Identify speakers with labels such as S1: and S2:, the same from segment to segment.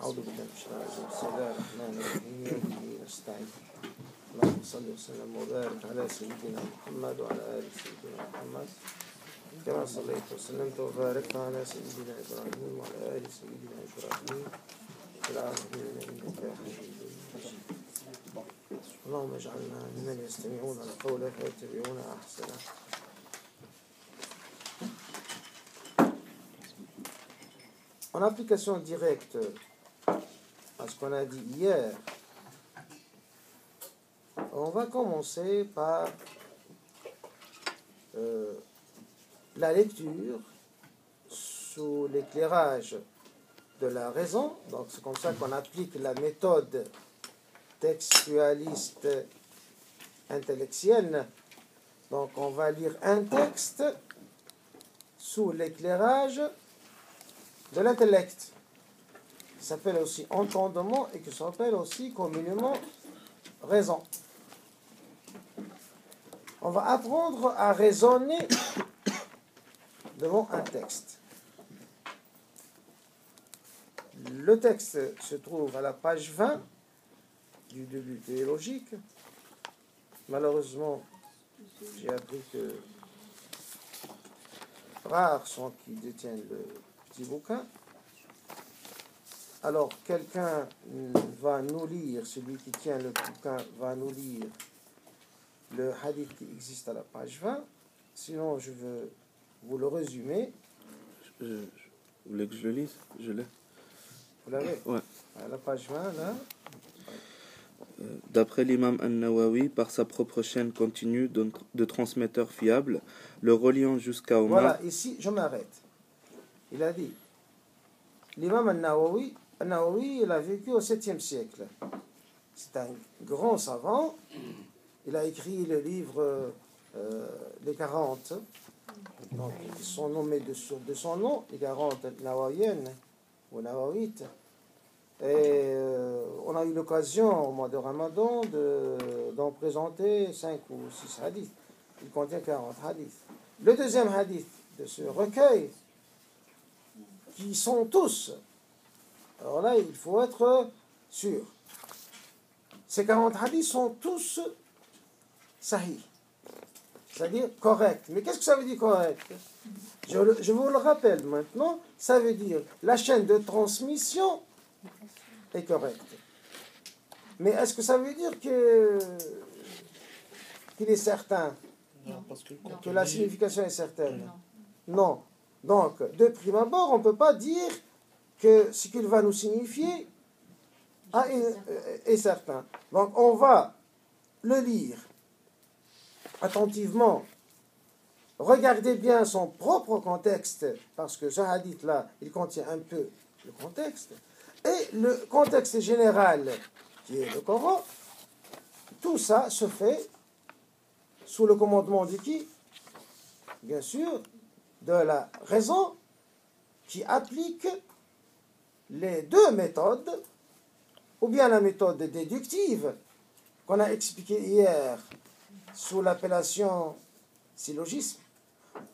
S1: أعوذ بالله من الشيطان الرجيم بسم الله الرحمن الرحيم وبه نستعين اللهم صل وسلم وبارك على سيدنا محمد وعلى آل سيدنا محمد كما صليت وسلمت وباركت على سيدنا إبراهيم وعلى آل سيدنا إبراهيم في العالمين إنك حميد مجيد اللهم اجعلنا ممن يستمعون القول فيتبعون أحسنه. En application directe à ce qu'on a dit hier, on va commencer par la lecture sous l'éclairage de la raison. Donc c'est comme ça qu'on applique la méthode textualiste intellectuelle. Donc on va lire un texte sous l'éclairage de l'intellect, qui s'appelle aussi entendement et qui s'appelle aussi communément raison. On va apprendre à raisonner devant un texte. Le texte se trouve à la page 20 du début théologique. Malheureusement, j'ai appris que rares sont qui détiennent le petit bouquin. Alors, quelqu'un va nous lire, celui qui tient le bouquin va nous lire le hadith qui existe à la page 20. Sinon, je veux vous le résumer.
S2: Vous voulez que je le lise? Je l'ai.
S1: Vous l'avez?
S2: Ouais.
S1: À la page 20, là.
S2: D'après l'imam An-Nawawi, par sa propre chaîne continue de transmetteurs fiables, le reliant jusqu'à Omar.
S1: Voilà, ici, je m'arrête. Il a dit, l'imam An-Nawawi, il a vécu au 7e siècle. C'est un grand savant. Il a écrit le livre Les 40. Donc, ils sont nommés de son nom, les 40 Nawawiyennes ou Nawawites. Et on a eu l'occasion au mois de Ramadan d'en présenter 5 ou 6 hadiths. Il contient 40 hadiths. Le deuxième hadith de ce recueil, qui sont tous, alors là il faut être sûr, ces 40 hadiths sont tous sahih, c'est-à-dire corrects. Mais qu'est-ce que ça veut dire correct? Je vous le rappelle maintenant, ça veut dire la chaîne de transmission est correcte. Mais est-ce que ça veut dire qu'il est certain?
S3: Non, parce
S1: que la signification est certaine? Non. Donc, de prime abord, on ne peut pas dire que ce qu'il va nous signifier est certain. Donc, on va le lire attentivement. Regardez bien son propre contexte, parce que ce hadith-là, il contient un peu le contexte. Et le contexte général, qui est le Coran, tout ça se fait sous le commandement de qui? Bien sûr, de la raison qui applique les deux méthodes, ou bien la méthode déductive qu'on a expliquée hier sous l'appellation syllogisme,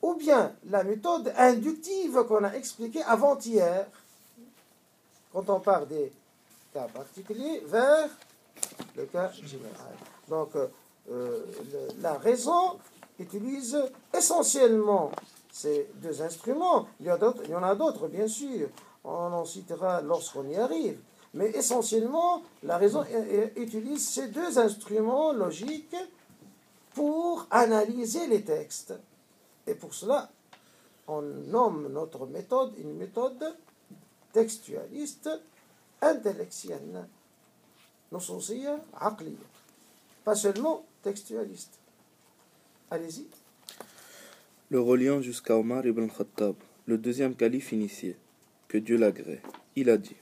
S1: ou bien la méthode inductive qu'on a expliquée avant-hier quand on parle des cas particuliers vers le cas général. Donc, la raison utilise essentiellement ces deux instruments. Il y en a d'autres, bien sûr. On en citera lorsqu'on y arrive. Mais essentiellement, la raison utilise ces deux instruments logiques pour analyser les textes. Et pour cela, on nomme notre méthode une méthode textualiste intellectuelle. Nususiyya aqliyya. Pas seulement textualiste. Allez-y.
S2: Le reliant jusqu'à Omar ibn Khattab, le deuxième calife initié, que Dieu l'agrée. Il a dit: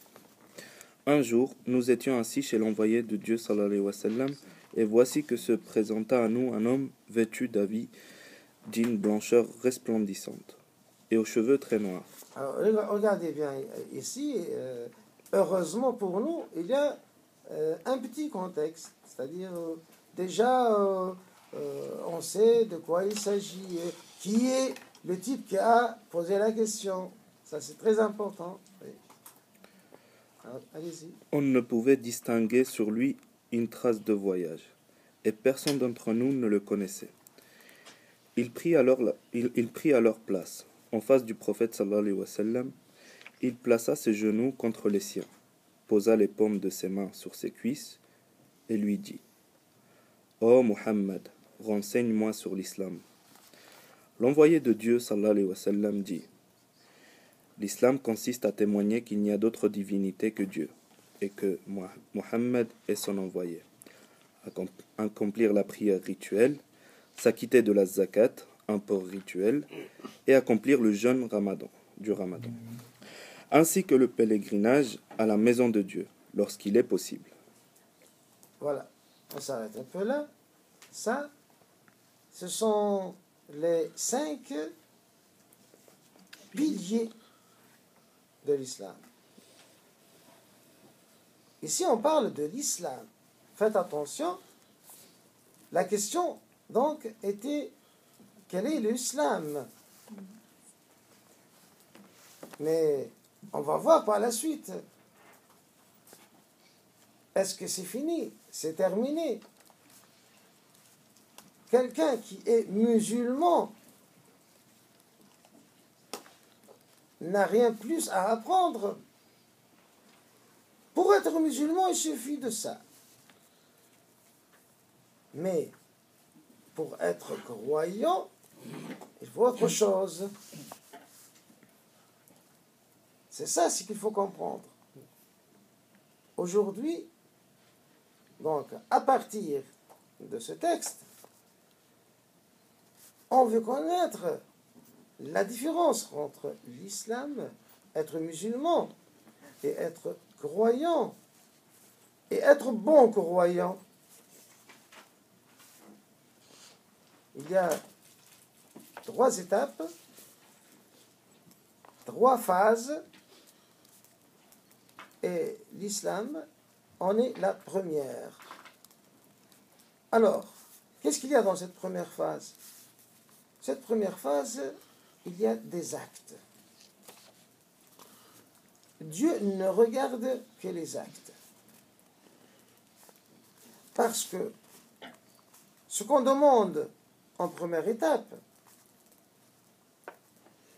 S2: un jour, nous étions assis chez l'envoyé de Dieu sallallahu alayhi wa sallam, et voici que se présenta à nous un homme vêtu d'habits d'une blancheur resplendissante et aux cheveux très noirs.
S1: Alors, regardez bien ici, heureusement pour nous, il y a un petit contexte, c'est-à-dire déjà on sait de quoi il s'agit, qui est le type qui a posé la question. Ça, c'est très important. Oui. Allez-y.
S2: On ne pouvait distinguer sur lui une trace de voyage, et personne d'entre nous ne le connaissait. Il prit alors place, en face du prophète sallallahu alayhi wa sallam. Il plaça ses genoux contre les siens, posa les paumes de ses mains sur ses cuisses, et lui dit: Ô Muhammad, renseigne-moi sur l'islam. L'envoyé de Dieu sallallahu alayhi wa sallam dit: L'islam consiste à témoigner qu'il n'y a d'autre divinité que Dieu, et que Muhammad est son envoyé. Accomplir la prière rituelle, s'acquitter de la zakat, un port rituel, et accomplir le jeûne du ramadan, ainsi que le pèlerinage à la maison de Dieu, lorsqu'il est possible.
S1: Voilà, on s'arrête un peu là. Ça, ce sont les 5 piliers de l'islam. Ici, on parle de l'islam. Faites attention, la question, donc, était: quel est l'islam? Mais on va voir par la suite. Est-ce que c'est fini? C'est terminé? Quelqu'un qui est musulman n'a rien plus à apprendre. Pour être musulman, il suffit de ça. Mais pour être croyant, il faut autre chose. C'est ça ce qu'il faut comprendre. Aujourd'hui, donc, à partir de ce texte, on veut connaître la différence entre l'islam, être musulman, et être croyant, et être bon croyant. Il y a 3 étapes, 3 phases, et l'islam en est la première. Alors, qu'est-ce qu'il y a dans cette première phase? Cette première phase, il y a des actes. Dieu ne regarde que les actes. Parce que ce qu'on demande en première étape,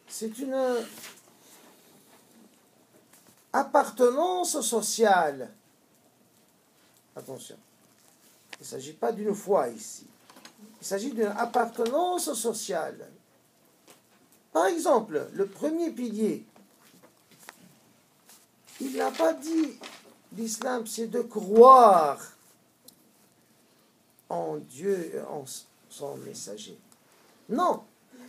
S1: c'est une appartenance sociale. Attention, il ne s'agit pas d'une foi ici. Il s'agit d'une appartenance sociale. Par exemple, le premier pilier, il n'a pas dit l'islam, c'est de croire en Dieu et en son messager. Non,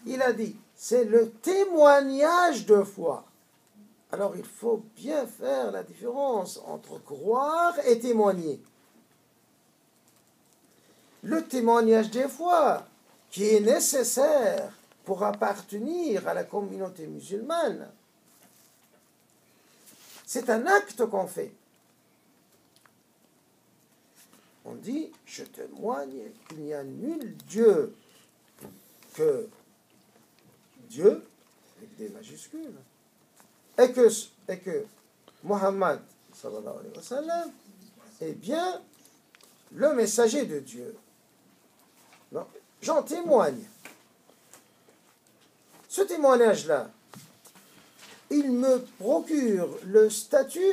S1: il a dit, c'est le témoignage de foi. Alors il faut bien faire la différence entre croire et témoigner. Le témoignage des foi, qui est nécessaire pour appartenir à la communauté musulmane, c'est un acte qu'on fait. On dit, je témoigne qu'il n'y a nul Dieu que Dieu, avec des majuscules, et que Muhammad, sallallahu alayhi wa sallam, est bien le messager de Dieu. Non, j'en témoigne. Ce témoignage-là, il me procure le statut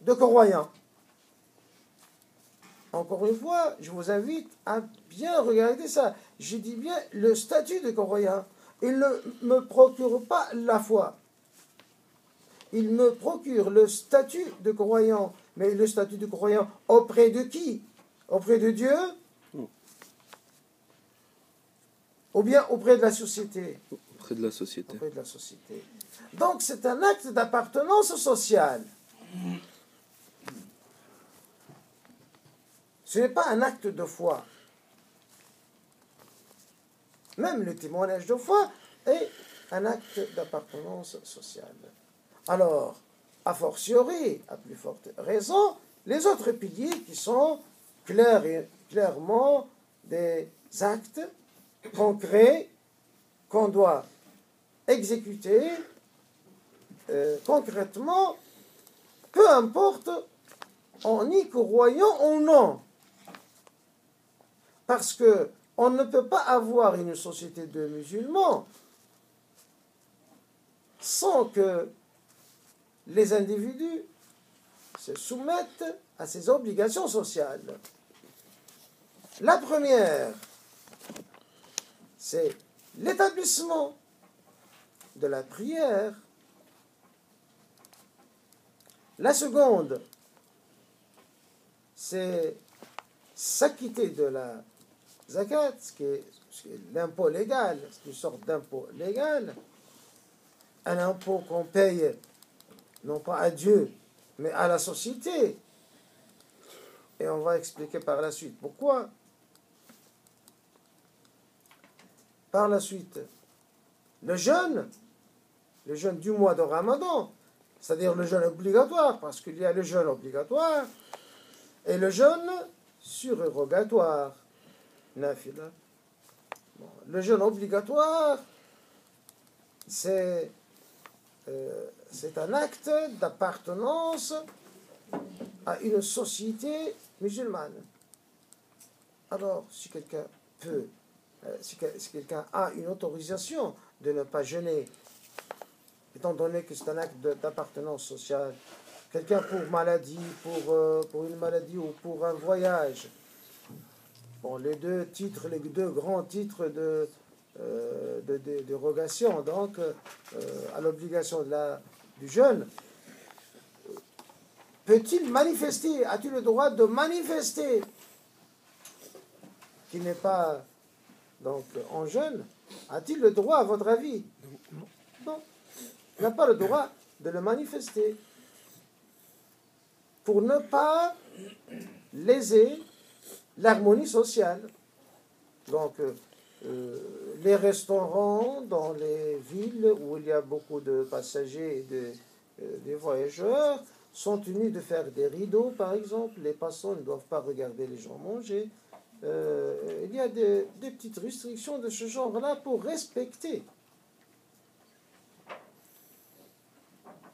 S1: de croyant. Encore une fois, je vous invite à bien regarder ça. Je dis bien le statut de croyant. Il ne me procure pas la foi. Il me procure le statut de croyant. Mais le statut de croyant auprès de qui? Auprès de Dieu? Ou bien auprès de la société?
S2: Auprès de la société.
S1: Auprès de la société. Donc c'est un acte d'appartenance sociale. Ce n'est pas un acte de foi. Même le témoignage de foi est un acte d'appartenance sociale. Alors, a fortiori, à plus forte raison, les autres piliers qui sont clairement des actes concrets qu'on doit exécuter concrètement, peu importe, on y croyant ou non. Parce que on ne peut pas avoir une société de musulmans sans que les individus se soumettent à ces obligations sociales. La première, c'est l'établissement de la prière. La seconde, c'est s'acquitter de la zakat, ce qui est l'impôt légal, c'est une sorte d'impôt légal, un impôt qu'on paye non pas à Dieu, mais à la société. Et on va expliquer par la suite pourquoi. Par la suite, le jeûne du mois de Ramadan, c'est-à-dire le jeûne obligatoire, parce qu'il y a le jeûne obligatoire et le jeûne surérogatoire, nafila. Bon, le jeûne obligatoire, c'est un acte d'appartenance à une société musulmane. Alors, si quelqu'un peut, si quelqu'un a une autorisation de ne pas jeûner, étant donné que c'est un acte d'appartenance sociale, quelqu'un pour maladie, pour une maladie ou pour un voyage, bon, les deux grands titres de dérogation, donc, à l'obligation du jeûne, peut-il manifester, a-t-il le droit de manifester qu'il n'est pas donc en jeûne? A-t-il le droit, à votre avis? Non. Il n'a pas le droit de le manifester pour ne pas léser l'harmonie sociale. Donc, les restaurants dans les villes où il y a beaucoup de passagers et des voyageurs sont tenus de faire des rideaux, par exemple. Les passants ne doivent pas regarder les gens manger. Il y a des petites restrictions de ce genre-là pour respecter.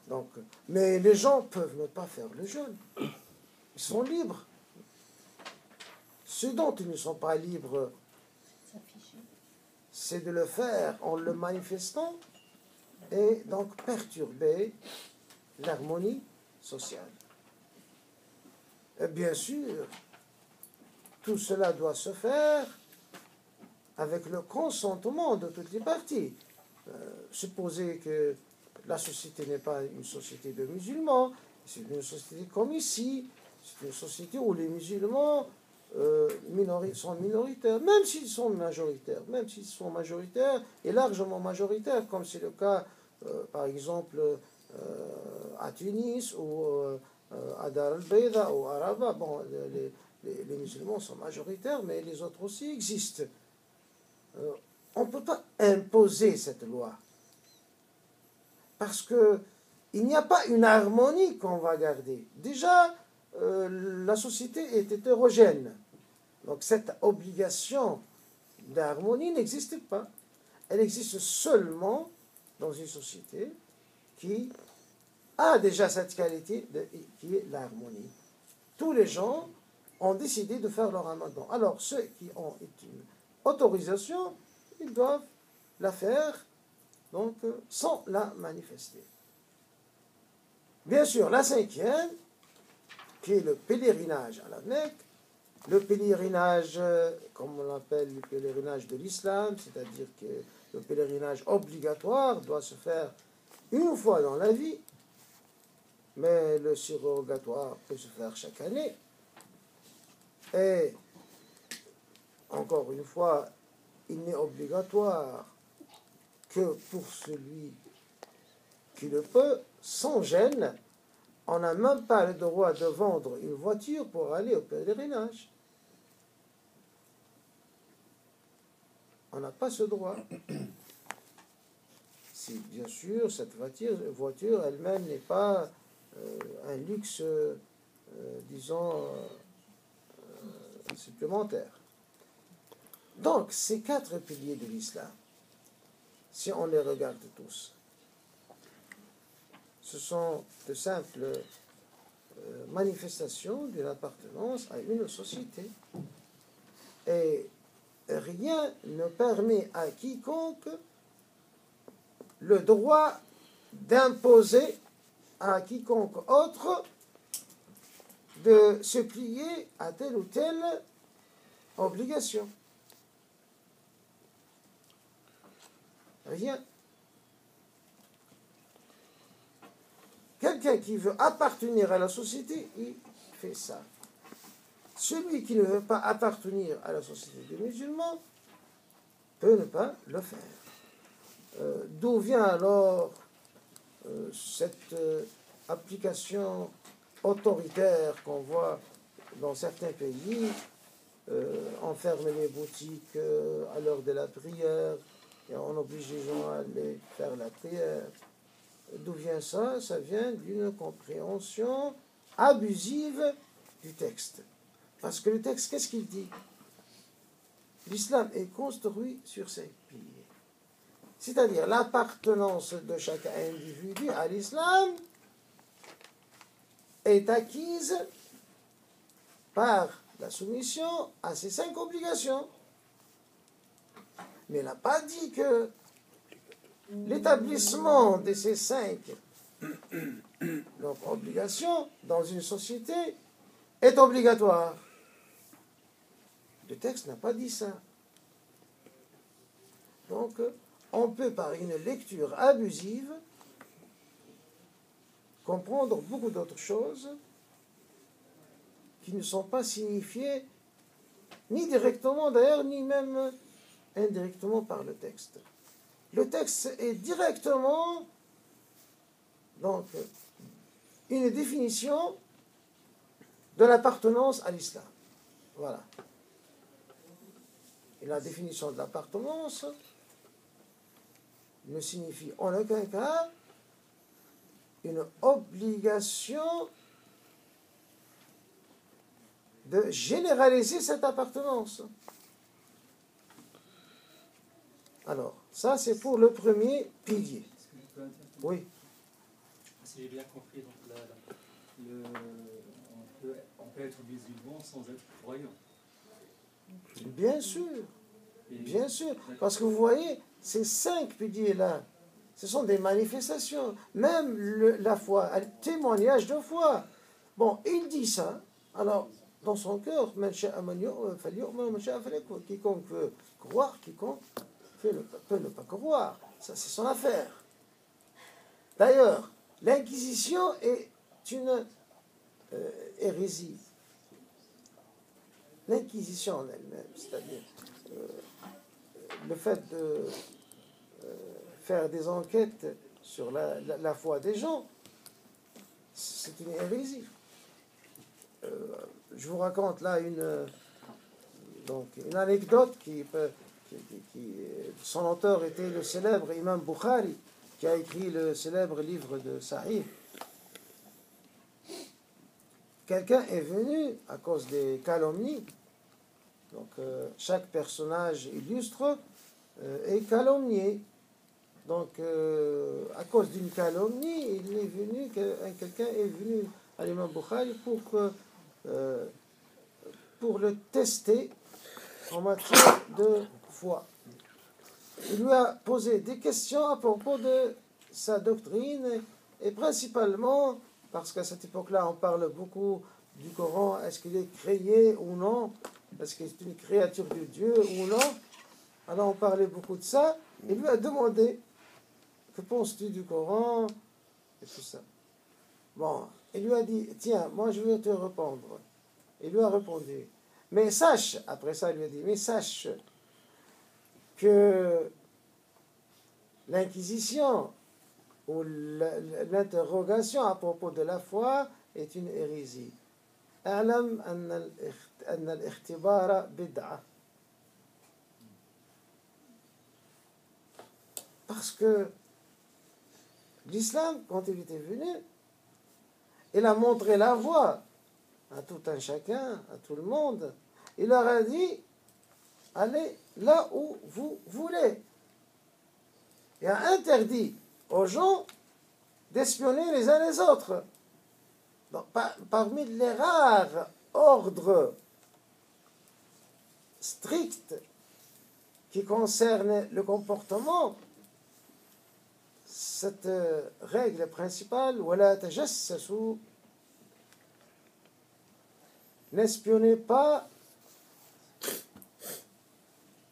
S1: Donc, mais les gens peuvent ne pas faire le jeûne. Ils sont libres. Ce dont ils ne sont pas libres, c'est de le faire en le manifestant et donc perturber l'harmonie sociale. Et bien sûr, tout cela doit se faire avec le consentement de toutes les parties. Supposez que la société n'est pas une société de musulmans, c'est une société comme ici, c'est une société où les musulmans sont minoritaires, même s'ils sont majoritaires et largement majoritaires, comme c'est le cas, par exemple, à Tunis ou à Dar al-Bayda ou à Rabat. Bon, les musulmans sont majoritaires, mais les autres aussi existent. On ne peut pas imposer cette loi, parce qu'il n'y a pas une harmonie qu'on va garder. Déjà, la société est hétérogène. Donc cette obligation d'harmonie n'existe pas. Elle existe seulement dans une société qui a déjà cette qualité qui est l'harmonie. Tous les gens ont décidé de faire leur ramadan. Alors ceux qui ont une autorisation, ils doivent la faire donc sans la manifester. Bien sûr, la cinquième, qui est le pèlerinage à la Mecque, le pèlerinage, comme on l'appelle le pèlerinage de l'islam, c'est-à-dire que le pèlerinage obligatoire doit se faire une fois dans la vie, mais le surrogatoire peut se faire chaque année. Et encore une fois, il n'est obligatoire que pour celui qui le peut, sans gêne. On n'a même pas le droit de vendre une voiture pour aller au pèlerinage. On n'a pas ce droit. Si, bien sûr, cette voiture elle-même n'est pas un luxe, disons, supplémentaire. Donc, ces 4 piliers de l'islam, si on les regarde tous, ce sont de simples manifestation d'une appartenance à une société. Et rien ne permet à quiconque le droit d'imposer à quiconque autre de se plier à telle ou telle obligation. Rien. Quelqu'un qui veut appartenir à la société, il fait ça. Celui qui ne veut pas appartenir à la société des musulmans peut ne pas le faire. D'où vient alors cette application autoritaire qu'on voit dans certains pays, enfermer les boutiques à l'heure de la prière et on oblige les gens à aller faire la prière. D'où vient ça? Ça vient d'une compréhension abusive du texte. Parce que le texte, qu'est-ce qu'il dit? L'islam est construit sur ces piliers. C'est-à-dire l'appartenance de chaque individu à l'islam est acquise par la soumission à ces 5 obligations. Mais il n'a pas dit que l'établissement de ces 5 donc, obligations dans une société est obligatoire. Le texte n'a pas dit ça. Donc, on peut, par une lecture abusive, comprendre beaucoup d'autres choses qui ne sont pas signifiées ni directement d'ailleurs, ni même indirectement par le texte. Le texte est directement donc une définition de l'appartenance à l'islam. Voilà. Et la définition de l'appartenance ne signifie en aucun cas une obligation de généraliser cette appartenance. Alors, ça c'est pour le premier pilier. Oui.
S3: Si j'ai bien compris, donc on peut être musulman sans être croyant.
S1: Bien sûr, bien sûr. Parce que vous voyez, ces 5 piliers-là, ce sont des manifestations. Même la foi, un témoignage de foi. Bon, il dit ça. Alors, dans son cœur, quiconque veut croire, quiconque peut ne pas croire. Ça, c'est son affaire. D'ailleurs, l'Inquisition est une hérésie. L'Inquisition en elle-même, c'est-à-dire le fait de faire des enquêtes sur la foi des gens, c'est une hérésie. Je vous raconte là une anecdote qui son auteur était le célèbre imam Bukhari, qui a écrit le célèbre livre de Sahih. Quelqu'un est venu à cause des calomnies. Donc, chaque personnage illustre est calomnié. Donc, à cause d'une calomnie, quelqu'un est venu à l'imam Bukhari pour le tester en matière de foi. Il lui a posé des questions à propos de sa doctrine et principalement, parce qu'à cette époque-là, on parle beaucoup du Coran, est-ce qu'il est créé ou non, est-ce qu'il est une créature de Dieu ou non. Alors on parlait beaucoup de ça. Il lui a demandé, que penses-tu du Coran et tout ça. Bon, il lui a dit, tiens, moi je vais te répondre. Il lui a répondu, mais sache, après ça il lui a dit, mais sache que l'inquisition ou l'interrogation à propos de la foi est une hérésie. أعلم أن الاختبار بدعة. Parce que l'islam, quand il était venu, il a montré la voie à tout un chacun, à tout le monde. Il leur a dit, allez là où vous voulez. Il a interdit aux gens d'espionner les uns les autres. Donc, parmi les rares ordres stricts qui concernent le comportement, cette règle principale, وَلَا تَجَسَّسُوا, n'espionnez pas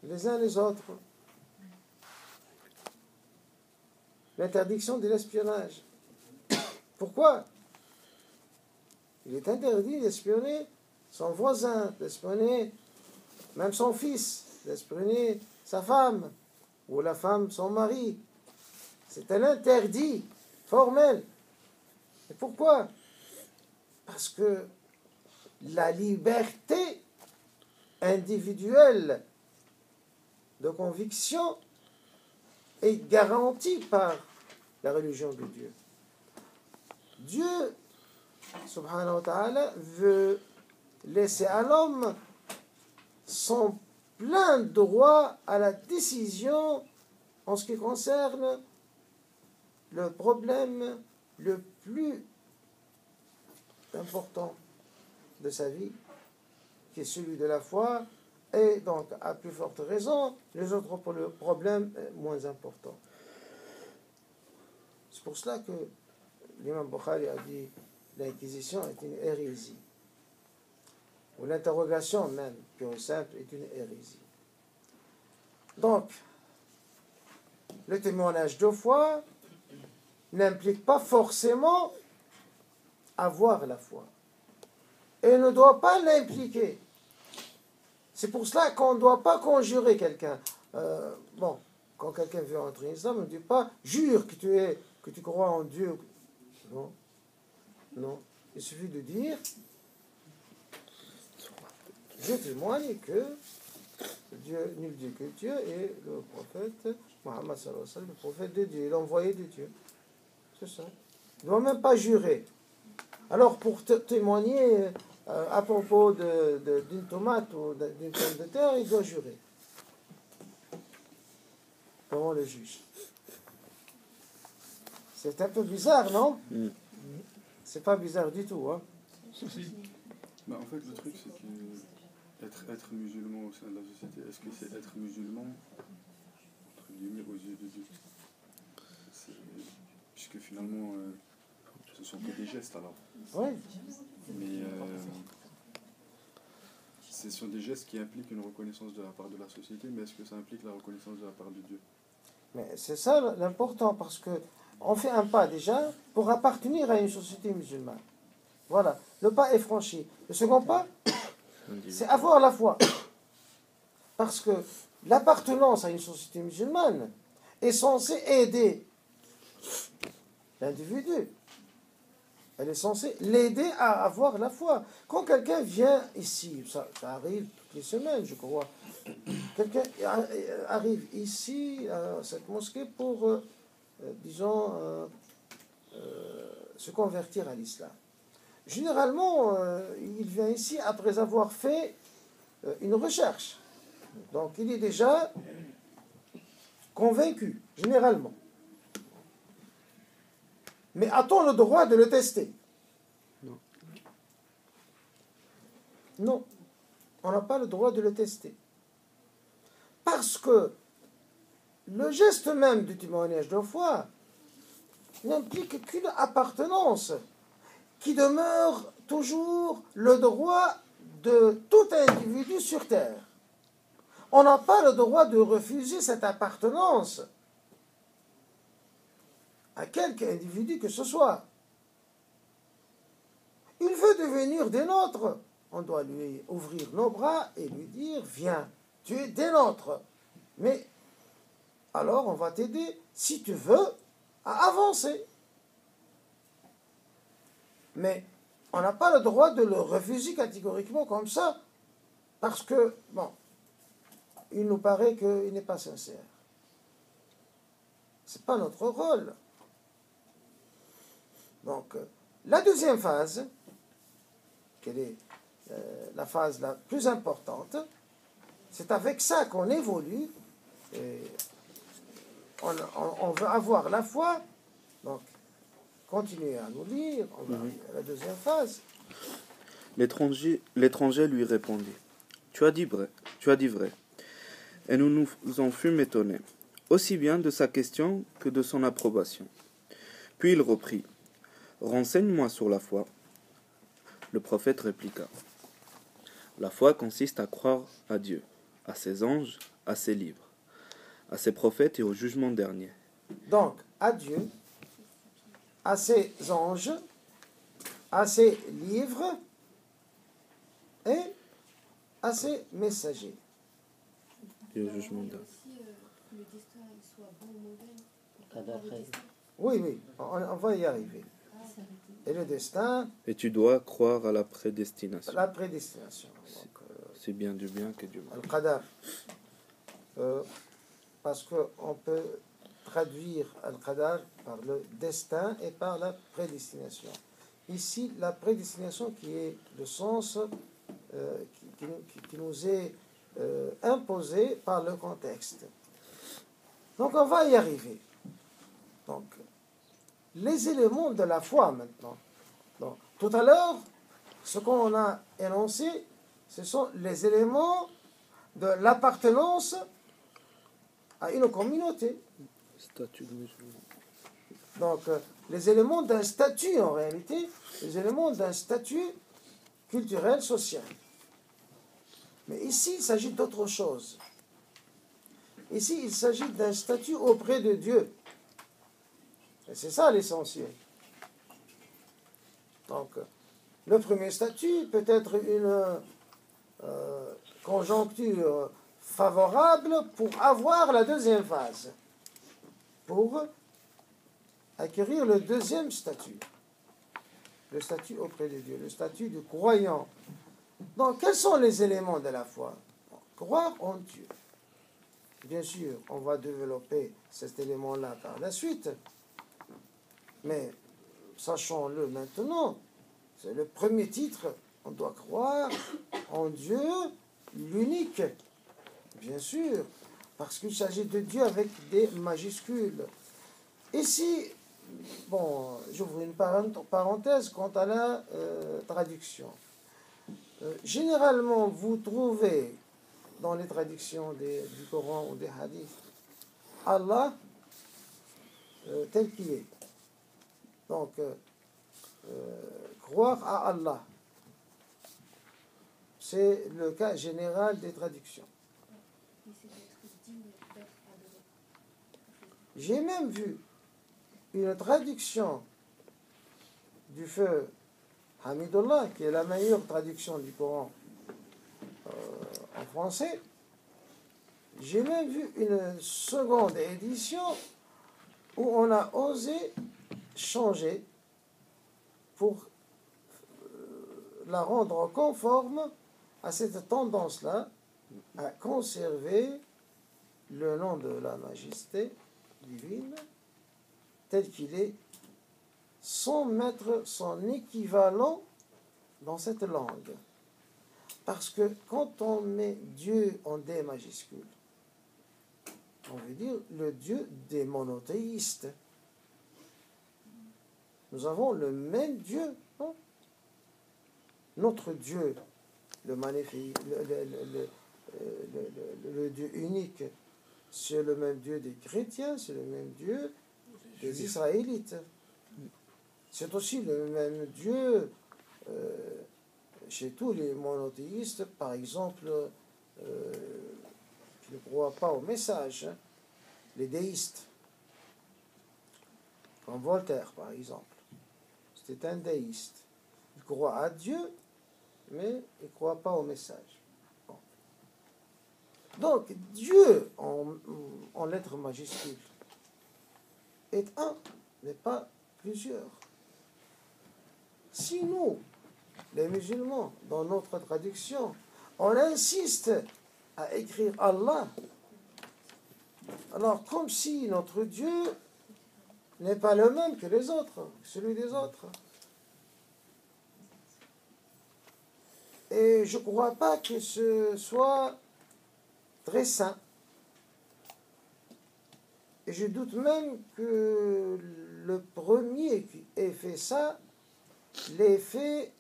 S1: les uns les autres. L'interdiction de l'espionnage. Pourquoi? Il est interdit d'espionner son voisin, d'espionner même son fils, d'espionner sa femme, ou la femme son mari. C'est un interdit formel. Et pourquoi? Parce que la liberté individuelle de conviction est garantie par la religion de Dieu. Dieu, subhanahu wa ta'ala, veut laisser à l'homme son plein droit à la décision en ce qui concerne le problème le plus important de sa vie, qui est celui de la foi, et donc, à plus forte raison, les autres problèmes moins importants. C'est pour cela que l'imam Bukhari a dit l'inquisition est une hérésie, ou l'interrogation même, pure et simple, est une hérésie. Donc, le témoignage de foi n'implique pas forcément avoir la foi, et ne doit pas l'impliquer. C'est pour cela qu'on ne doit pas conjurer quelqu'un. Quand quelqu'un veut entrer en islam, on ne dit pas « jure que tu crois en Dieu ». Non. Non. Il suffit de dire « je témoigne que Dieu, nul Dieu que Dieu, et le prophète Mohammed sallallahu alayhi wa sallam, le prophète de Dieu, l'envoyé de Dieu ». C'est ça. Il ne doit même pas jurer. Alors, pour témoigner à propos d'une tomate ou d'une pomme de terre, il doit jurer devant le juge. C'est un peu bizarre, non? C'est pas bizarre du tout, hein?
S4: Bah, en fait, le truc, c'est que être musulman au sein de la société, est-ce que c'est être musulman, entre guillemets, aux yeux de Dieu? Puisque finalement, ce sont que des gestes, alors.
S1: Oui.
S4: Mais ce sont des gestes qui impliquent une reconnaissance de la part de la société, mais est-ce que ça implique la reconnaissance de la part de Dieu?
S1: Mais c'est ça l'important, parce que on fait un pas déjà pour appartenir à une société musulmane. Voilà, le pas est franchi. Le second pas, c'est avoir la foi. Parce que l'appartenance à une société musulmane est censée aider l'individu. Elle est censée l'aider à avoir la foi. Quand quelqu'un vient ici, ça arrive toutes les semaines, je crois, quelqu'un arrive ici, à cette mosquée, pour, se convertir à l'islam. Généralement, il vient ici après avoir fait une recherche. Donc, il est déjà convaincu, généralement. Mais a-t-on le droit de le tester?
S2: Non.
S1: Non, on n'a pas le droit de le tester. Parce que le geste même du témoignage de foi n'implique qu'une appartenance qui demeure toujours le droit de tout individu sur terre. On n'a pas le droit de refuser cette appartenance à quelque individu que ce soit. Il veut devenir des nôtres. On doit lui ouvrir nos bras et lui dire « Viens, tu es des nôtres. » Mais alors on va t'aider, si tu veux, à avancer. Mais on n'a pas le droit de le refuser catégoriquement comme ça, parce que, bon, il nous paraît qu'il n'est pas sincère. Ce n'est pas notre rôle. Donc, la deuxième phase, quelle est la phase la plus importante, c'est avec ça qu'on évolue. Et on veut avoir la foi. Donc, continuez à nous lire, on va arriver à la deuxième phase.
S2: L'étranger lui répondit, tu as dit vrai. Et nous nous en fûmes étonnés, aussi bien de sa question que de son approbation. Puis il reprit, renseigne-moi sur la foi. Le prophète répliqua, la foi consiste à croire à Dieu, à ses anges, à ses livres, à ses prophètes et au jugement dernier.
S1: Donc, à Dieu, à ses anges, à ses livres et à ses messagers.
S2: Et au jugement dernier.
S5: Aussi, le destin il soit bon ou mauvais.
S6: D'après.
S1: Oui, on va y arriver. Et le destin,
S2: Et tu dois croire à la prédestination.
S1: la prédestination.
S2: C'est bien du bien que du mal.
S1: Al-Qadar. Parce qu'on peut traduire Al-Qadar par le destin et par la prédestination. Ici, la prédestination qui est le sens qui nous est imposé par le contexte. Donc on va y arriver. Donc, les éléments de la foi maintenant. Donc, tout à l'heure, ce qu'on a énoncé, ce sont les éléments de l'appartenance à une communauté.
S2: Statut de musulman.
S1: Donc, les éléments d'un statut en réalité, les éléments d'un statut culturel, social. Mais ici, il s'agit d'autre chose. Ici, il s'agit d'un statut auprès de Dieu. Et c'est ça l'essentiel. Donc, le premier statut peut être une conjoncture favorable pour avoir la deuxième phase, pour acquérir le deuxième statut, le statut auprès de Dieu, le statut de croyant. Donc, quels sont les éléments de la foi? Croire en Dieu. Bien sûr, on va développer cet élément-là par la suite, mais sachons-le maintenant, c'est le premier titre, on doit croire en Dieu, l'unique, bien sûr, parce qu'il s'agit de Dieu avec des majuscules. Ici, bon, j'ouvre une parenthèse quant à la traduction. Généralement, vous trouvez dans les traductions du Coran ou des hadiths Allah tel qu'il est. Donc, croire à Allah, c'est le cas général des traductions. J'ai même vu une traduction du feu Hamidullah, qui est la meilleure traduction du Coran en français. J'ai même vu une seconde édition où on a osé changer pour la rendre conforme à cette tendance-là à conserver le nom de la majesté divine tel qu'il est, sans mettre son équivalent dans cette langue. Parce que quand on met Dieu en D majuscule, on veut dire le Dieu des monothéistes. Nous avons le même Dieu. Hein? Notre Dieu, le Dieu unique, c'est le même Dieu des chrétiens, c'est le même Dieu des Israélites. C'est aussi le même Dieu chez tous les monothéistes, par exemple, qui ne croient pas au message, hein, les déistes, comme Voltaire, par exemple. C'était un déiste. Il croit à Dieu, mais il ne croit pas au message. Bon. Donc, Dieu, en lettres majuscules, est un, mais pas plusieurs. Si nous, les musulmans, dans notre traduction, on insiste à écrire Allah, alors comme si notre Dieu n'est pas le même que les autres, celui des autres. Et je ne crois pas que ce soit très sain. Et je doute même que le premier qui ait fait ça l'ait fait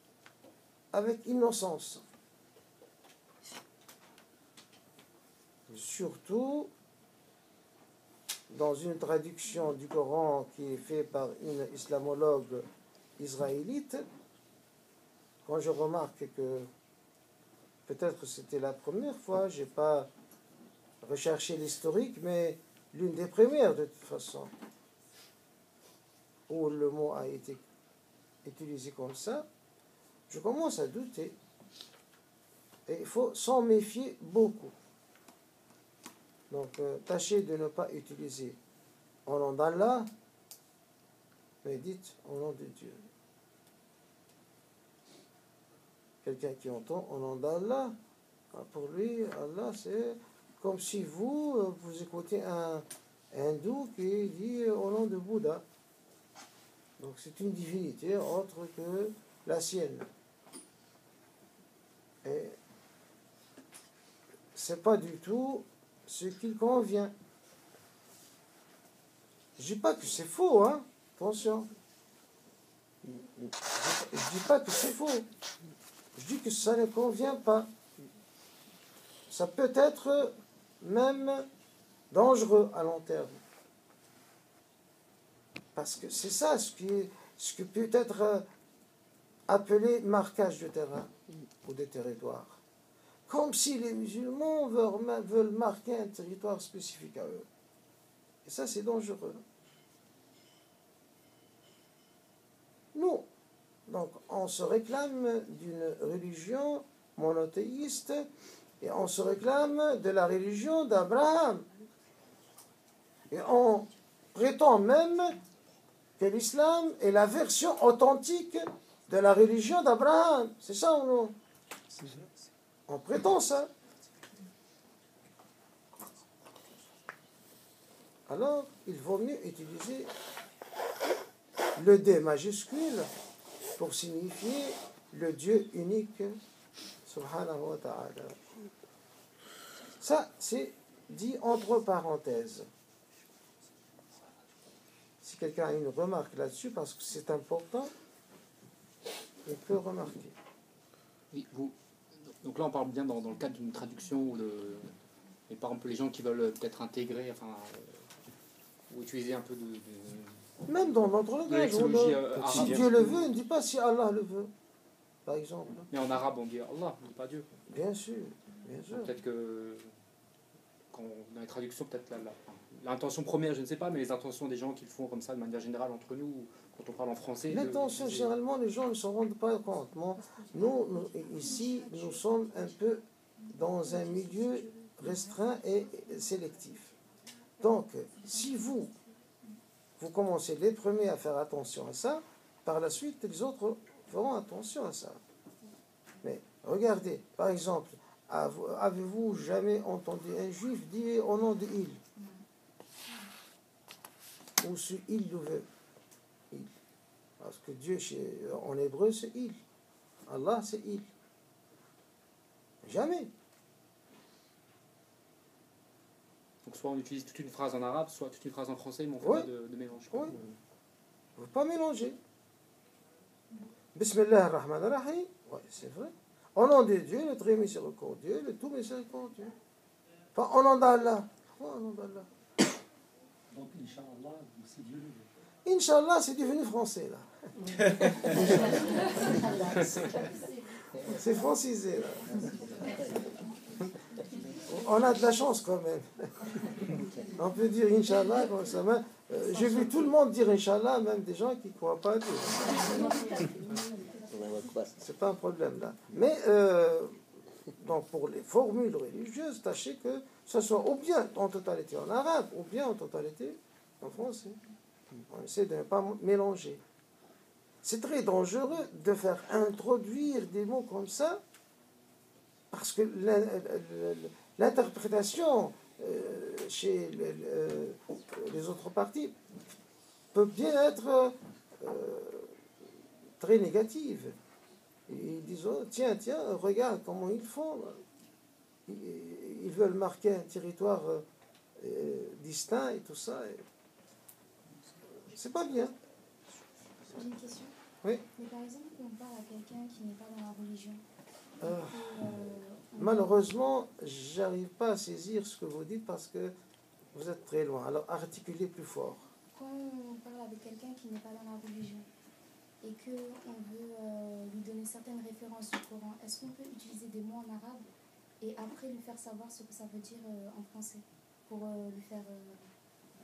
S1: avec innocence. Surtout dans une traduction du Coran qui est faite par une islamologue israélite, quand je remarque que peut-être c'était la première fois, je n'ai pas recherché l'historique, mais l'une des premières de toute façon, où le mot a été utilisé comme ça, je commence à douter. Et il faut s'en méfier beaucoup. Donc, tâchez de ne pas utiliser au nom d'Allah, mais dites au nom de Dieu. Quelqu'un qui entend au nom d'Allah, pour lui, Allah, c'est comme si vous écoutez un hindou qui dit au nom de Bouddha. Donc, c'est une divinité autre que la sienne. Et c'est pas du tout ce qu'il convient. Je dis pas que c'est faux, hein. Attention. Je dis pas que c'est faux. Je dis que ça ne convient pas. Ça peut être même dangereux à long terme. Parce que c'est ça ce qui peut être appelé marquage de terrain ou de territoire. Comme si les musulmans veulent marquer un territoire spécifique à eux. Et ça, c'est dangereux. Nous, donc, on se réclame d'une religion monothéiste et on se réclame de la religion d'Abraham. Et on prétend même que l'islam est la version authentique de la religion d'Abraham. C'est ça ou non? On prétend ça. Alors, il vaut mieux utiliser le D majuscule pour signifier le Dieu unique, subhanahu wa ta'ala. Ça, c'est dit entre parenthèses. Si quelqu'un a une remarque là-dessus, parce que c'est important, il peut remarquer.
S6: Oui, donc là, on parle bien dans le cadre d'une traduction ou et par exemple, les gens qui veulent peut-être intégrer, ou utiliser un peu
S1: même dans notre langage, si Dieu le veut, on ne dit pas si Allah le veut, par exemple.
S6: Mais en arabe, on dit Allah, on ne dit pas Dieu.
S1: Bien sûr, bien sûr.
S6: Peut-être que dans les traductions, peut-être l'intention première, je ne sais pas, mais les intentions des gens qui le font comme ça de manière générale entre nous, quand on parle en français.
S1: L'intention, généralement, les gens ne s'en rendent pas compte. Nous, ici, nous sommes un peu dans un milieu restreint et sélectif. Donc, si vous commencez les premiers à faire attention à ça, par la suite, les autres feront attention à ça. Mais regardez, par exemple, avez-vous jamais entendu un juif dire au nom de il? Ou ce il le veut? Il. Parce que Dieu, en hébreu, c'est il. Allah, c'est il. Jamais.
S6: Donc soit on utilise toute une phrase en arabe, soit toute une phrase en français, mais on fait pas de mélange.
S1: Oui. Il ne faut pas mélanger. Bismillah ar-Rahman ar-Rahim. Oui, c'est vrai. Au nom de Dieu, le très miséricordieux, le tout miséricordieux. Pas au nom d'Allah. Au nom d'Allah.
S3: Donc, Inch'Allah, c'est Dieu le veut.
S1: Inch'Allah, c'est devenu français, là. C'est francisé, là. On a de la chance, quand même. On peut dire Inch'Allah, comme ça. J'ai vu tout le monde dire Inch'Allah, même des gens qui ne croient pas à Dieu. C'est pas un problème, là. Mais, donc, pour les formules religieuses, tâchez que ce soit ou bien en totalité en arabe, ou bien en totalité en français. On essaie de ne pas mélanger. C'est très dangereux de faire introduire des mots comme ça, parce que l'interprétation chez les autres parties peut bien être très négative. Ils disent, oh, tiens, regarde comment ils font. Ils veulent marquer un territoire distinct et tout ça. c'est pas bien.
S5: J'ai une question.
S1: Oui.
S5: Mais par exemple, on parle à quelqu'un qui n'est pas dans la religion.
S1: Malheureusement, j'arrive pas à saisir ce que vous dites parce que vous êtes très loin. Alors articulez plus fort.
S5: Quand on parle avec quelqu'un qui n'est pas dans la religion et qu'on veut lui donner certaines références du Coran, est-ce qu'on peut utiliser des mots en arabe et après lui faire savoir ce que ça veut dire en français pour lui faire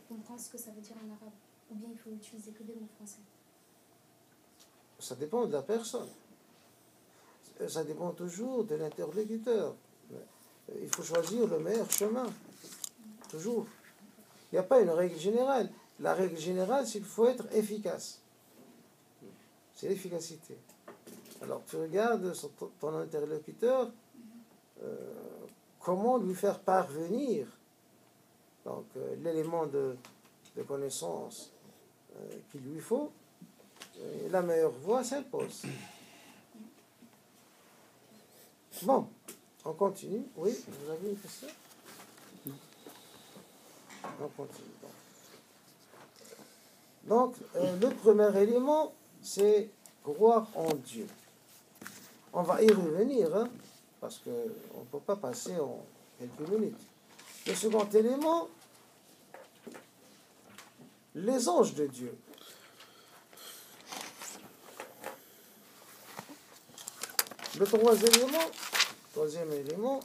S5: comprendre ce que ça veut dire en arabe? Ou bien il faut utiliser que des mots français?
S1: Ça dépend de la personne. Ça dépend toujours de l'interlocuteur. Il faut choisir le meilleur chemin. Toujours. Il n'y a pas une règle générale. La règle générale, c'est qu'il faut être efficace. C'est l'efficacité. Alors tu regardes sur ton interlocuteur, comment lui faire parvenir donc l'élément de connaissance qu'il lui faut. Et la meilleure voie s'impose. Bon, on continue. Oui, vous avez une question? On continue. Donc, le premier élément, c'est croire en Dieu. On va y revenir, hein, parce qu'on ne peut pas passer en quelques minutes. Le second élément, les anges de Dieu. Le troisième élément,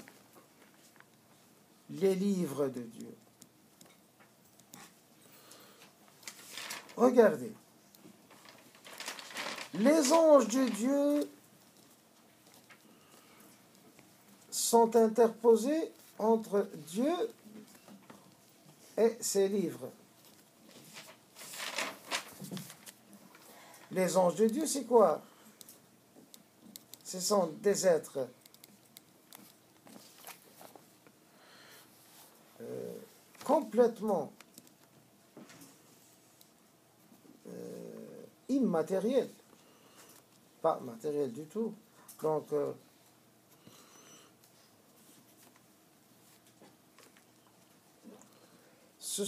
S1: les livres de Dieu. Regardez, les anges de Dieu sont interposés entre Dieu et ses livres. Les anges de Dieu, c'est quoi? Ce sont des êtres complètement immatériels, pas matériels du tout. Donc, ce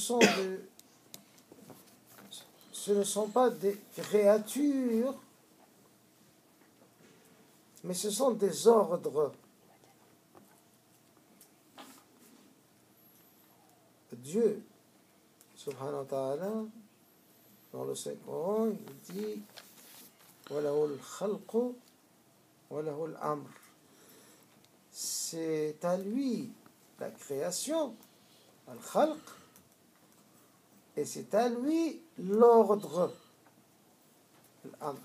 S1: ne sont pas des créatures, mais ce sont des ordres. Dieu, subhanahu wa ta'ala, dans le Saint-Coran, il dit وَلَهُ الْخَلْقُ وَلَهُ الْأَمْرُ. C'est à lui la création, al-khalq, et c'est à lui l'ordre, l'amr.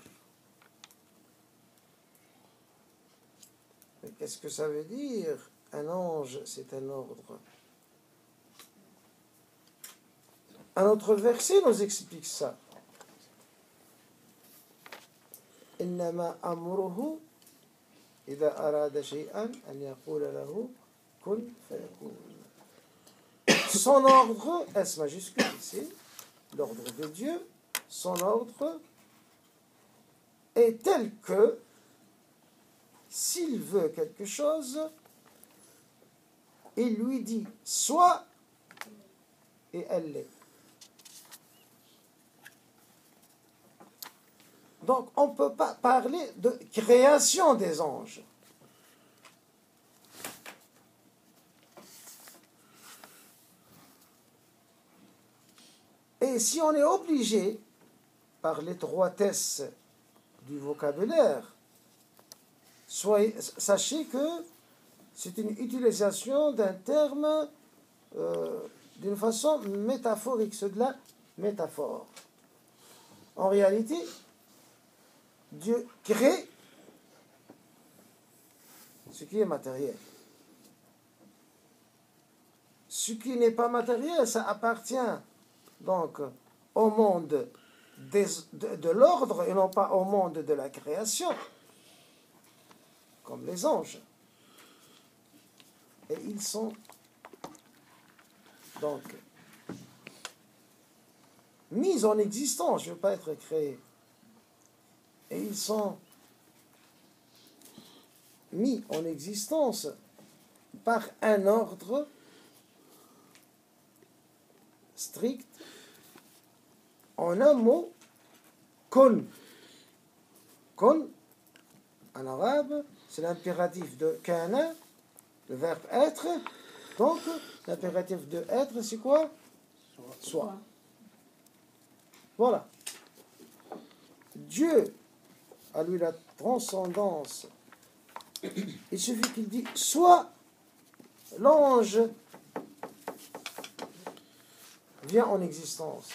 S1: Mais qu'est-ce que ça veut dire? Un ange, c'est un ordre. Un autre verset nous explique ça. إنما أمره إذا أراد شيئا أن يقول له كن فيكون. Son ordre, S majuscule ici, l'ordre de Dieu, son ordre est tel que s'il veut quelque chose, il lui dit soit et elle l'est. Donc on ne peut pas parler de création des anges. Et si on est obligé, par l'étroitesse du vocabulaire, sachez que c'est une utilisation d'un terme d'une façon métaphorique, c'est de la métaphore. En réalité, Dieu crée ce qui est matériel. Ce qui n'est pas matériel, ça appartient donc au monde de l'ordre et non pas au monde de la création, comme les anges. Et ils sont donc mis en existence, je ne veux pas être créés. Et ils sont mis en existence par un ordre strict en un mot, kun. Kun, en arabe, c'est l'impératif de kana, le verbe être. Donc, l'impératif de être, c'est quoi? Soit. Voilà. Dieu a lui la transcendance. Il suffit qu'il dit soit, l'ange vient en existence.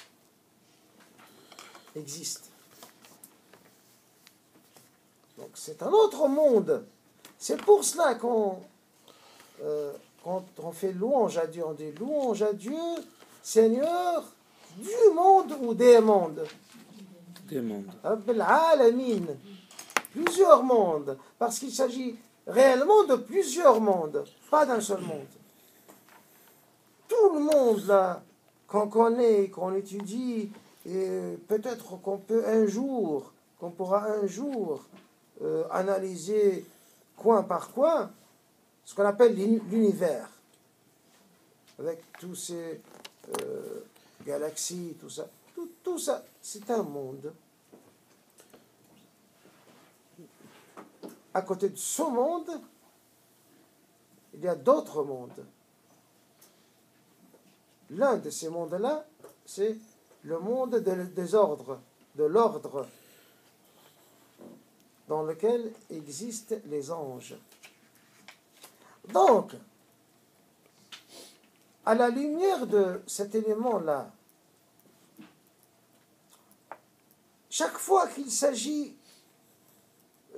S1: Existe. Donc c'est un autre monde. C'est pour cela quand on fait louange à Dieu, on dit louange à Dieu, Seigneur du monde ou des mondes.
S2: Des mondes.
S1: Rabb al-Alamin. Plusieurs mondes. Parce qu'il s'agit réellement de plusieurs mondes, pas d'un seul monde. Tout le monde là, qu'on connaît, qu'on étudie, et peut-être qu'on pourra un jour analyser coin par coin, ce qu'on appelle l'univers, avec tous ces galaxies, tout ça. Tout ça, c'est un monde. À côté de ce monde, il y a d'autres mondes. L'un de ces mondes-là, c'est le monde des ordres, de l'ordre, dans lequel existent les anges. Donc, à la lumière de cet élément-là, chaque fois qu'il s'agit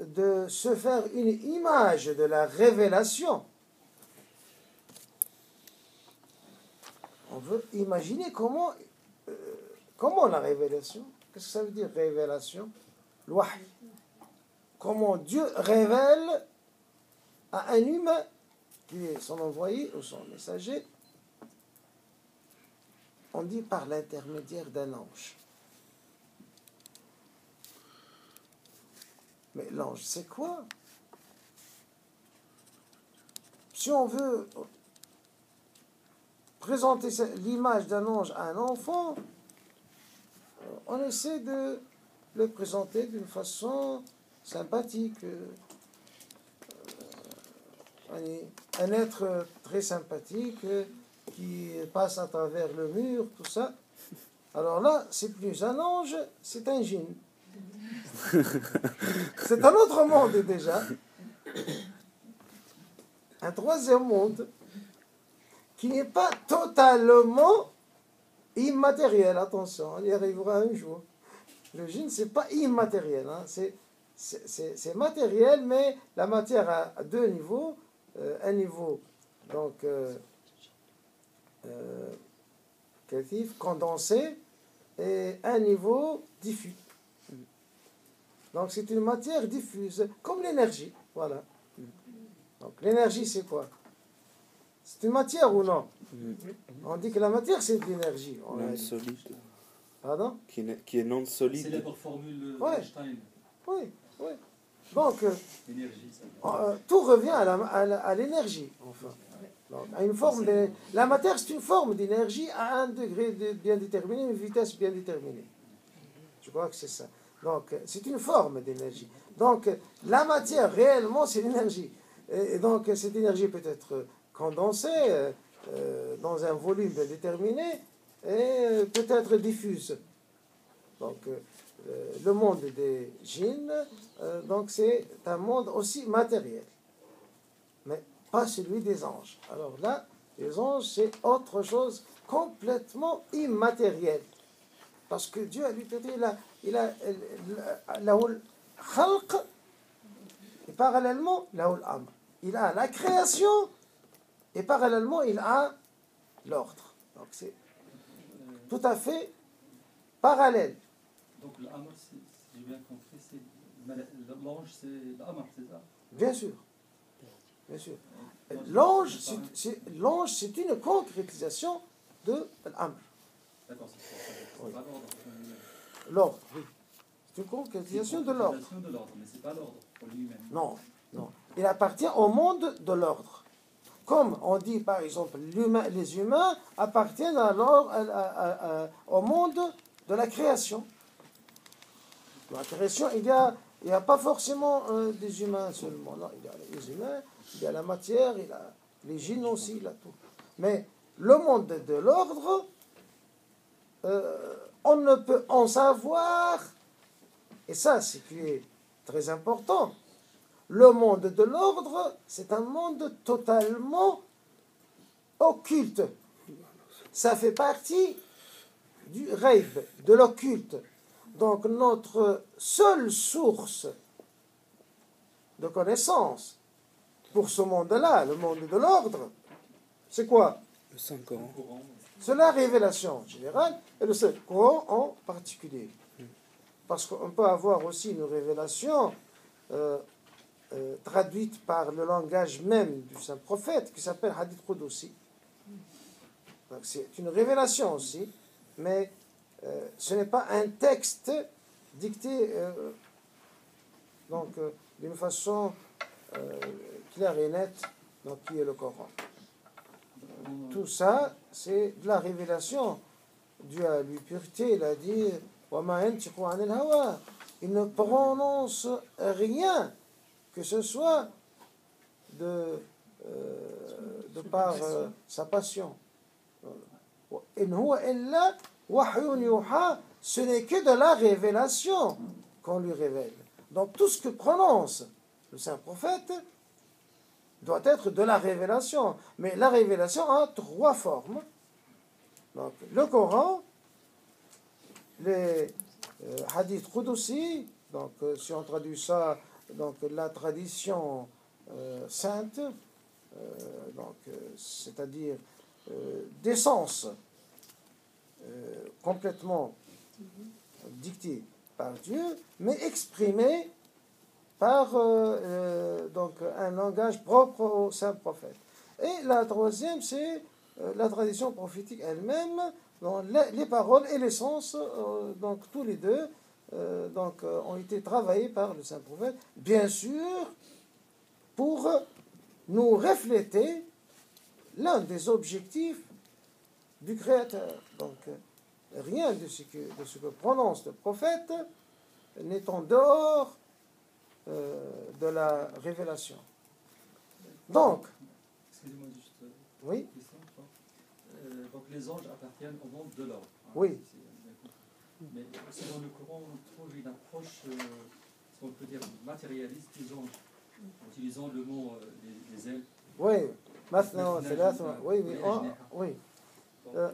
S1: de se faire une image de la révélation, on veut imaginer comment la révélation, qu'est-ce que ça veut dire révélation? L'wahy. Comment Dieu révèle à un humain qui est son envoyé ou son messager, on dit par l'intermédiaire d'un ange. Mais l'ange, c'est quoi? Si on veut présenter l'image d'un ange à un enfant, on essaie de le présenter d'une façon sympathique. Un être très sympathique qui passe à travers le mur, tout ça. Alors là, c'est plus un ange, c'est un djinn. C'est un autre monde déjà. Un troisième monde qui n'est pas totalement immatériel. Attention, on y arrivera un jour. Le djinn, c'est pas immatériel. Hein. C'est matériel, mais la matière a deux niveaux. Un niveau donc kathif, condensé, et un niveau diffus. Donc c'est une matière diffuse, comme l'énergie. Voilà. Donc l'énergie, c'est quoi? C'est une matière ou non? On dit que la matière, c'est de l'énergie.
S2: Non solide.
S1: Pardon?
S2: Qui est non solide.
S3: Célèbre formule
S1: Ouais.
S3: d'Einstein.
S1: Oui, oui. Donc,
S3: L'énergie, ça.
S1: tout revient à l'énergie, enfin. Donc, à une forme de... La matière, c'est une forme d'énergie à un degré bien déterminé, une vitesse bien déterminée. Je crois que c'est ça. Donc, c'est une forme d'énergie. Donc, la matière, réellement, c'est l'énergie. Et donc, cette énergie peut être condensée dans un volume bien déterminé et peut être diffuse. Donc, le monde des djinns, donc c'est un monde aussi matériel, mais pas celui des anges. Alors là, les anges, c'est autre chose complètement immatériel. Parce que Dieu, lui, il a lahul khalq, et parallèlement, lahul amr. Il a la création, et parallèlement, il a l'ordre. Donc c'est tout à fait parallèle.
S3: Donc l'Amr, si j'ai bien compris, c'est l'ange, c'est l'Amr, c'est ça?
S1: Bien sûr. Bien sûr. L'ange, c'est une concrétisation de l'Amr.
S3: D'accord, c'est pas l'ordre.
S1: L'ordre, oui. C'est une concrétisation de l'ordre.
S3: C'est une concrétisation de l'ordre, mais c'est pas l'ordre pour lui-même.
S1: Non, non. Il appartient au monde de l'ordre. Comme on dit, par exemple, les humains appartiennent au monde de la création. Dans la création, il y a pas forcément des humains seulement. Non, il y a les humains, il y a la matière, il y a les djinns aussi, il y a tout. Mais le monde de l'ordre, on ne peut en savoir, et ça, c'est qui est très important, le monde de l'ordre, c'est un monde totalement occulte. Ça fait partie du rêve, de l'occulte. Donc notre seule source de connaissance pour ce monde-là, le monde de l'ordre, c'est quoi?
S2: Le Saint-Coran.
S1: C'est la révélation en général et le Coran en particulier. Parce qu'on peut avoir aussi une révélation traduite par le langage même du saint prophète qui s'appelle Hadith Qudusi. Donc c'est une révélation aussi, mais ce n'est pas un texte dicté d'une façon claire et nette, donc qui est le Coran. Tout ça, c'est de la révélation. Dieu a lui pureté, il a dit il ne prononce rien, que ce soit de par sa passion. Ce n'est que de la révélation qu'on lui révèle. Donc tout ce que prononce le saint prophète doit être de la révélation. Mais la révélation a trois formes. Donc le Coran, les hadiths Qudusi, donc si on traduit ça, donc la tradition sainte, c'est-à-dire des sens complètement dictés par Dieu, mais exprimés par donc un langage propre au saint prophète. Et la troisième, c'est la tradition prophétique elle-même, dont les paroles et les sens, donc tous les deux, ont été travaillés par le saint prophète, bien sûr, pour nous refléter l'un des objectifs du Créateur. Donc, rien de ce que prononce le prophète n'est en dehors de la révélation. Donc,
S3: excusez-moi juste
S1: oui,
S3: une question. Donc les anges appartiennent au monde de l'ordre. Hein,
S1: oui.
S3: Mais aussi dans le Coran, on trouve une approche, ce qu'on peut dire, matérialiste des anges, en utilisant le mot les ailes.
S1: Oui, maintenant, c'est là, oui, oui, oui.
S3: Donc,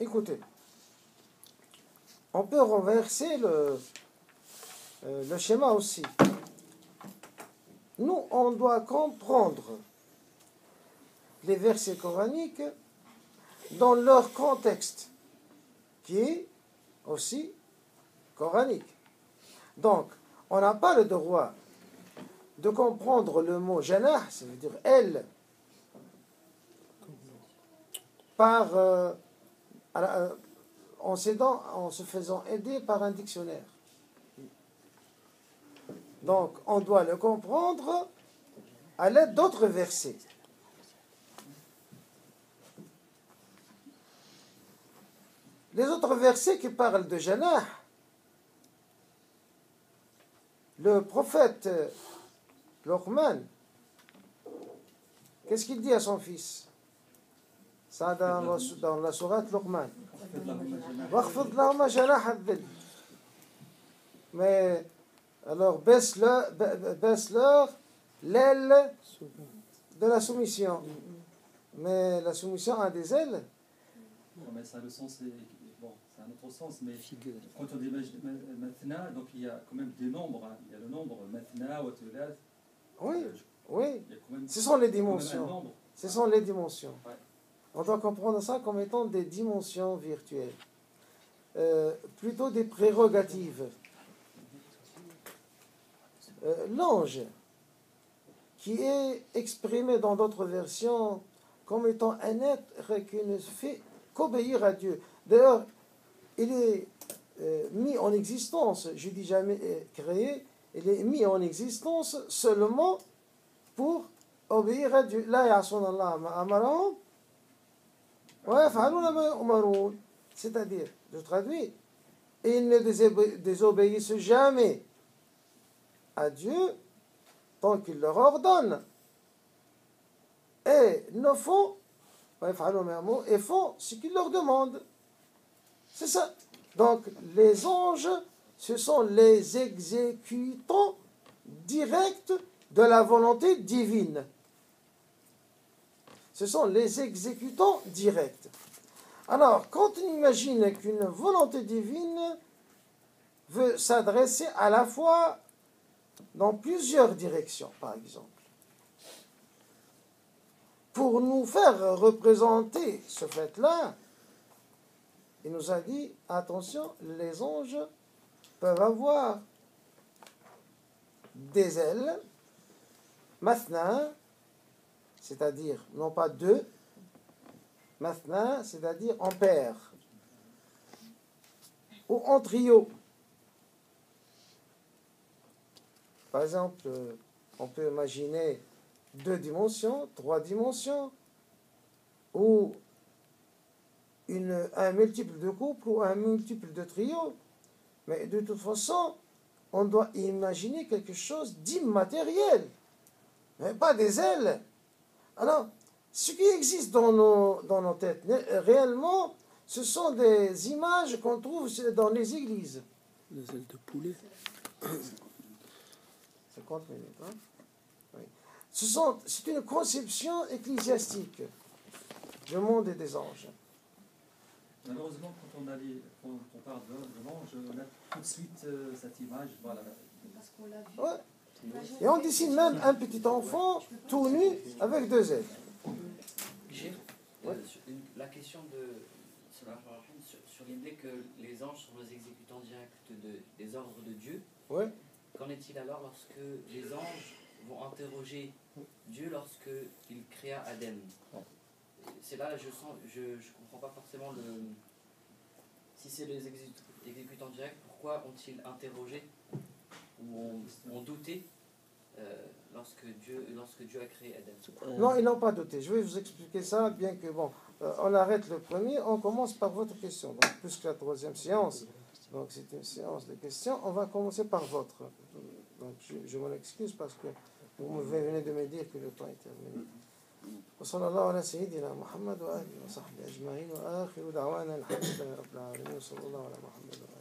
S1: Écoutez, on peut renverser le schéma aussi. Nous, on doit comprendre les versets coraniques dans leur contexte, qui est aussi coranique. Donc, on n'a pas le droit de comprendre le mot janah, ça veut dire elle, par, en se faisant aider par un dictionnaire. Donc, on doit le comprendre à l'aide d'autres versets. Les autres versets qui parlent de janah, le prophète Luqman, qu'est-ce qu'il dit à son fils? Ça dans la sourate Luqman. وَاخْفِضْ لَهُمَا جَنَاحَ الذِّلِّ. Mais alors baisse-leur l'aile de la soumission. Mais la soumission a des ailes.
S3: non, mais ça, le sens est, bon, c'est un autre sens, mais quand on dit Mathna, donc il y a quand même des nombres. Hein. Il y a le nombre Mathna, Watulat.
S1: Oui, oui.
S3: Il y a quand même,
S1: Ce sont les
S3: quand même un
S1: dimensions.
S3: nombre.
S1: Ce sont les dimensions.
S3: Ouais.
S1: On doit comprendre ça comme étant des dimensions virtuelles. Plutôt des prérogatives. L'ange, qui est exprimé dans d'autres versions comme étant un être qui ne fait qu'obéir à Dieu. D'ailleurs, il est mis en existence, je dis jamais créé, il est mis en existence seulement pour obéir à Dieu. La ya'sun Allah ma amarahum وَيَفْعَلُونَ مَا يُؤْمَرُونَ. C'est-à-dire, je traduis, ils ne désobéissent jamais à Dieu tant qu'il leur ordonne. Et ne font, et font ce qu'il leur demande. C'est ça. Donc, les anges, ce sont les exécutants directs de la volonté divine. Ce sont les exécutants directs. Alors, quand on imagine qu'une volonté divine veut s'adresser à la fois dans plusieurs directions, par exemple, pour nous faire représenter ce fait-là, il nous a dit, attention, les anges peuvent avoir des ailes, mathna, c'est-à-dire non pas deux, mathna, c'est-à-dire en paire, ou en trio. Par exemple, on peut imaginer 2 dimensions, 3 dimensions, ou un multiple de couple ou un multiple de trio. Mais de toute façon, on doit imaginer quelque chose d'immatériel, mais pas des ailes. Alors, ce qui existe dans nos têtes, réellement, ce sont des images qu'on trouve dans les églises.
S2: Les ailes de poulet.
S1: 50 minutes, hein? Oui. C'est une conception ecclésiastique du monde et des anges.
S3: Malheureusement, quand on parle de l'ange, on a tout de suite cette image. Voilà.
S5: Parce qu'on l'a vu.
S1: Ouais. Et on dessine même un petit enfant tout nu avec 2 ailes.
S7: La question sur l'idée que les anges sont les exécutants directs des ordres de Dieu.
S1: Ouais.
S7: Qu'en est-il alors lorsque les anges vont interroger Dieu lorsqu'il créa Adam? C'est là je comprends pas forcément si c'est les exécutants directs, pourquoi ont-ils interrogé ou ont douté lorsque Dieu a créé Adam?
S1: Non, ils n'ont pas douté. Je vais vous expliquer ça, bien que on arrête le premier, on commence par votre question. Donc, plus que la 3e séance, donc c'est une séance de questions, on va commencer par votre. Donc je m'en excuse parce que vous venez de me dire que le temps est terminé. وصلى الله على سيدنا محمد وآله وصحبه أجمعين وآخر دعوانا الحمد لله رب العالمين وصلى الله على محمد وآله